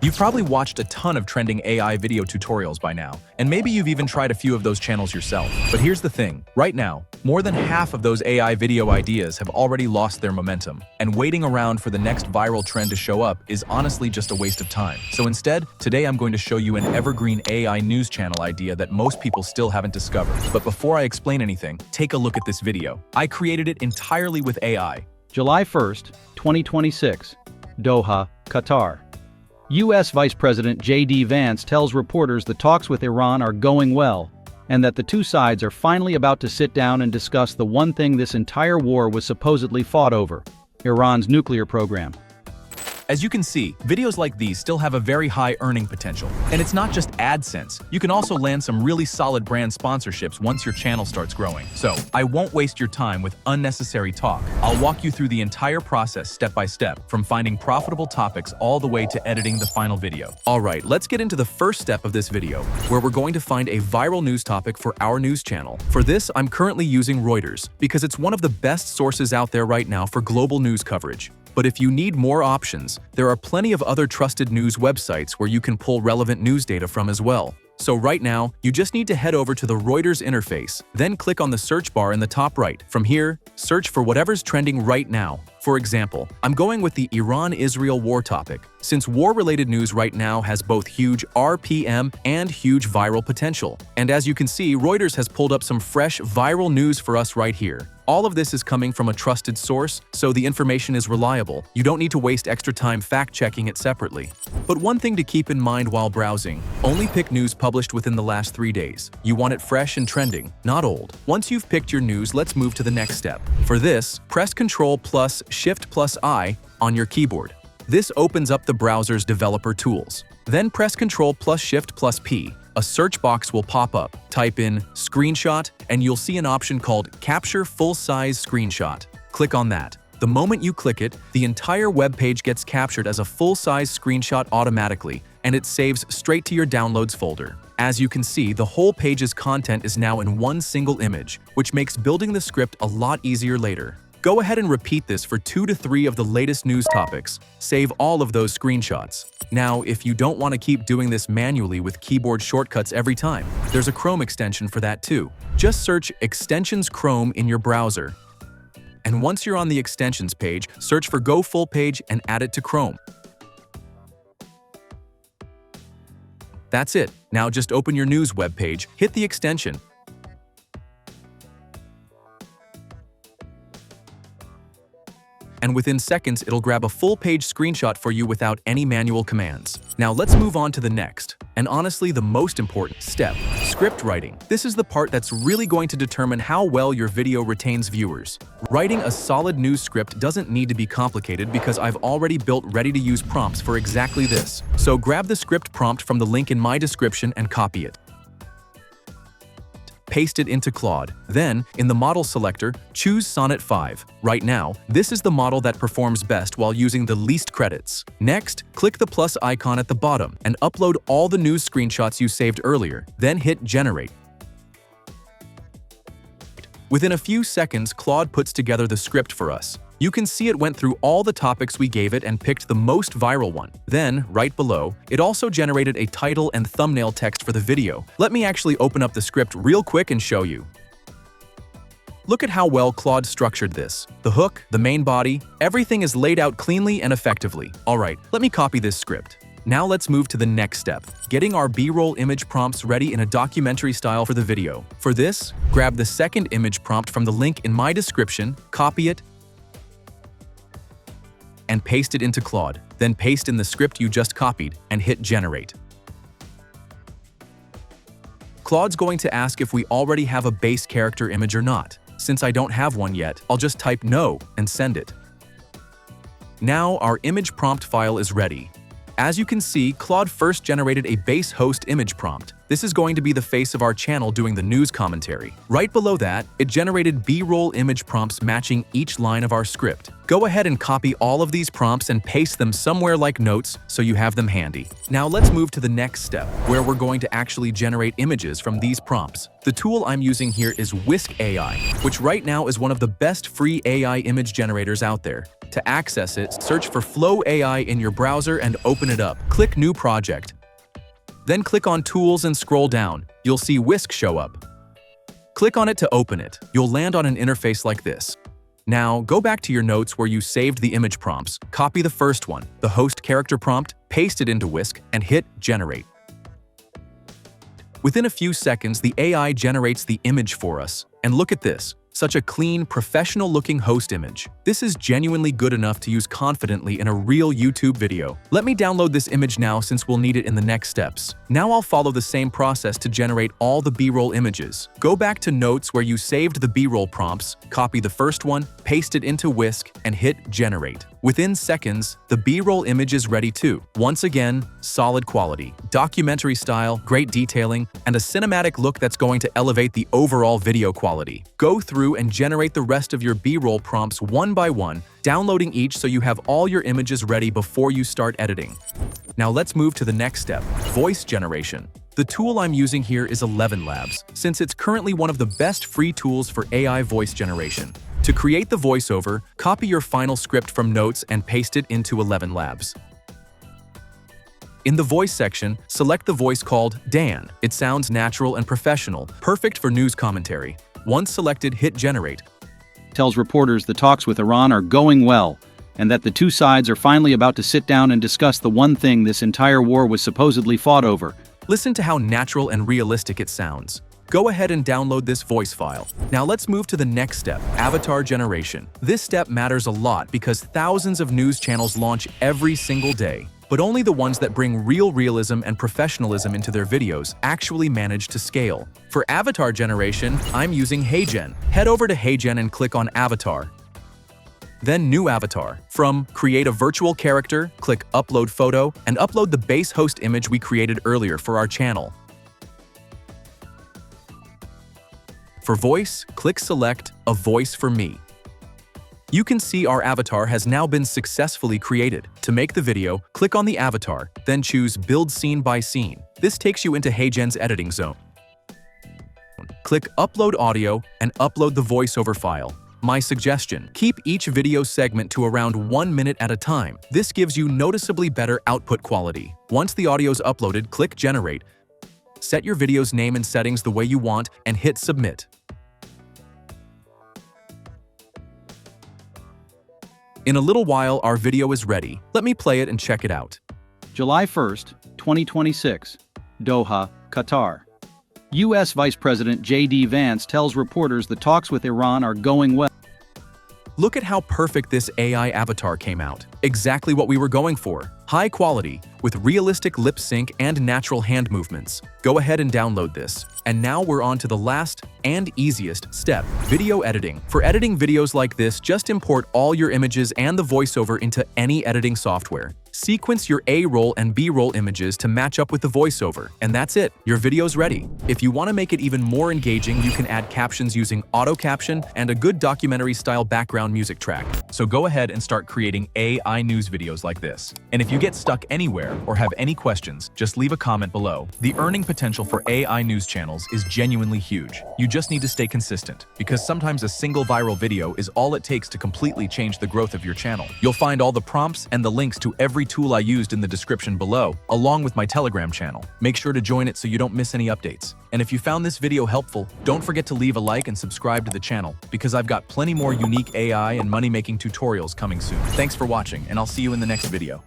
You've probably watched a ton of trending AI video tutorials by now, and maybe you've even tried a few of those channels yourself. But here's the thing, right now, more than half of those AI video ideas have already lost their momentum, and waiting around for the next viral trend to show up is honestly just a waste of time. So instead, today I'm going to show you an evergreen AI news channel idea that most people still haven't discovered. But before I explain anything, take a look at this video. I created it entirely with AI. July 1st, 2026, Doha, Qatar. U.S. Vice President J.D. Vance tells reporters the talks with Iran are going well, and that the two sides are finally about to sit down and discuss the one thing this entire war was supposedly fought over: Iran's nuclear program. As you can see, videos like these still have a very high earning potential. And it's not just AdSense. You can also land some really solid brand sponsorships once your channel starts growing. So, I won't waste your time with unnecessary talk. I'll walk you through the entire process step by step, from finding profitable topics all the way to editing the final video. Alright, let's get into the first step of this video, where we're going to find a viral news topic for our news channel. For this, I'm currently using Reuters, because it's one of the best sources out there right now for global news coverage. But if you need more options, there are plenty of other trusted news websites where you can pull relevant news data from as well. So right now, you just need to head over to the Reuters interface, then click on the search bar in the top right. From here, search for whatever's trending right now. For example, I'm going with the Iran-Israel war topic, since war-related news right now has both huge RPM and huge viral potential. And as you can see, Reuters has pulled up some fresh viral news for us right here. All of this is coming from a trusted source, so the information is reliable. You don't need to waste extra time fact-checking it separately. But one thing to keep in mind while browsing, only pick news published within the last 3 days. You want it fresh and trending, not old. Once you've picked your news, let's move to the next step. For this, press Ctrl+Shift+I on your keyboard. This opens up the browser's developer tools. Then press Ctrl+Shift+P. A search box will pop up. Type in screenshot, and you'll see an option called Capture Full-Size Screenshot. Click on that. The moment you click it, the entire web page gets captured as a full-size screenshot automatically, and it saves straight to your downloads folder. As you can see, the whole page's content is now in one single image, which makes building the script a lot easier later. Go ahead and repeat this for 2 to 3 of the latest news topics. Save all of those screenshots. Now, if you don't want to keep doing this manually with keyboard shortcuts every time, there's a Chrome extension for that too. Just search Extensions Chrome in your browser. And once you're on the extensions page, search for Go Full Page and add it to Chrome. That's it. Now just open your news web page, hit the extension, and within seconds it'll grab a full-page screenshot for you without any manual commands. Now let's move on to the next, and honestly the most important step, script writing. This is the part that's really going to determine how well your video retains viewers. Writing a solid news script doesn't need to be complicated because I've already built ready-to-use prompts for exactly this. So grab the script prompt from the link in my description and copy it. Paste it into Claude. Then, in the model selector, choose Sonnet 5. Right now, this is the model that performs best while using the least credits. Next, click the plus icon at the bottom and upload all the news screenshots you saved earlier. Then hit Generate. Within a few seconds, Claude puts together the script for us. You can see it went through all the topics we gave it and picked the most viral one. Then, right below, it also generated a title and thumbnail text for the video. Let me actually open up the script real quick and show you. Look at how well Claude structured this. The hook, the main body, everything is laid out cleanly and effectively. Alright, let me copy this script. Now let's move to the next step, getting our B-roll image prompts ready in a documentary style for the video. For this, grab the second image prompt from the link in my description, copy it, and paste it into Claude. Then paste in the script you just copied and hit Generate. Claude's going to ask if we already have a base character image or not. Since I don't have one yet, I'll just type no and send it. Now our image prompt file is ready. As you can see, Claude first generated a base host image prompt. This is going to be the face of our channel doing the news commentary. Right below that, it generated B-roll image prompts matching each line of our script. Go ahead and copy all of these prompts and paste them somewhere like notes so you have them handy. Now let's move to the next step, where we're going to actually generate images from these prompts. The tool I'm using here is Whisk AI, which right now is one of the best free AI image generators out there. To access it, search for Flow AI in your browser and open it up. Click New Project. Then click on Tools and scroll down. You'll see Whisk show up. Click on it to open it. You'll land on an interface like this. Now, go back to your notes where you saved the image prompts, copy the first one, the host character prompt, paste it into Whisk, and hit Generate. Within a few seconds, the AI generates the image for us. And look at this. Such a clean, professional-looking host image. This is genuinely good enough to use confidently in a real YouTube video. Let me download this image now since we'll need it in the next steps. Now I'll follow the same process to generate all the B-roll images. Go back to Notes where you saved the B-roll prompts, copy the first one, paste it into Whisk, and hit Generate. Within seconds, the B-roll image is ready too. Once again, solid quality, documentary style, great detailing, and a cinematic look that's going to elevate the overall video quality. Go through and generate the rest of your B-roll prompts one by one, downloading each so you have all your images ready before you start editing. Now let's move to the next step, voice generation. The tool I'm using here is ElevenLabs, since it's currently one of the best free tools for AI voice generation. To create the voiceover, copy your final script from Notes and paste it into ElevenLabs. In the voice section, select the voice called Dan. It sounds natural and professional, perfect for news commentary. Once selected, hit Generate. Tells reporters the talks with Iran are going well, and that the two sides are finally about to sit down and discuss the one thing this entire war was supposedly fought over. Listen to how natural and realistic it sounds. Go ahead and download this voice file. Now let's move to the next step, avatar generation. This step matters a lot because thousands of news channels launch every single day, but only the ones that bring real realism and professionalism into their videos actually manage to scale. For avatar generation, I'm using HeyGen. Head over to HeyGen and click on Avatar. Then New Avatar. From Create a Virtual Character, click Upload Photo, and upload the base host image we created earlier for our channel. For voice, click Select a voice for me. You can see our avatar has now been successfully created. To make the video, click on the avatar, then choose Build Scene by Scene. This takes you into HeyGen's editing zone. Click Upload Audio and upload the voiceover file. My suggestion, keep each video segment to around 1 minute at a time. This gives you noticeably better output quality. Once the audio is uploaded, click Generate. Set your video's name and settings the way you want and hit Submit. In a little while, our video is ready. Let me play it and check it out. July 1st, 2026, Doha, Qatar. U.S. Vice President J.D. Vance tells reporters the talks with Iran are going well. Look at how perfect this AI avatar came out. Exactly what we were going for. High quality, with realistic lip sync and natural hand movements. Go ahead and download this. And now we're on to the last and easiest step, video editing. For editing videos like this, just import all your images and the voiceover into any editing software. Sequence your A-roll and B-roll images to match up with the voiceover, and that's it. Your video's ready. If you want to make it even more engaging, you can add captions using auto caption and a good documentary-style background music track. So go ahead and start creating AI news videos like this. And if you get stuck anywhere or have any questions, just leave a comment below. The earning potential for AI news channels is genuinely huge. You just need to stay consistent, because sometimes a single viral video is all it takes to completely change the growth of your channel. You'll find all the prompts and the links to every tool I used in the description below, along with my Telegram channel. Make sure to join it so you don't miss any updates. And if you found this video helpful, don't forget to leave a like and subscribe to the channel, because I've got plenty more unique AI and money-making tutorials coming soon. Thanks for watching, and I'll see you in the next video.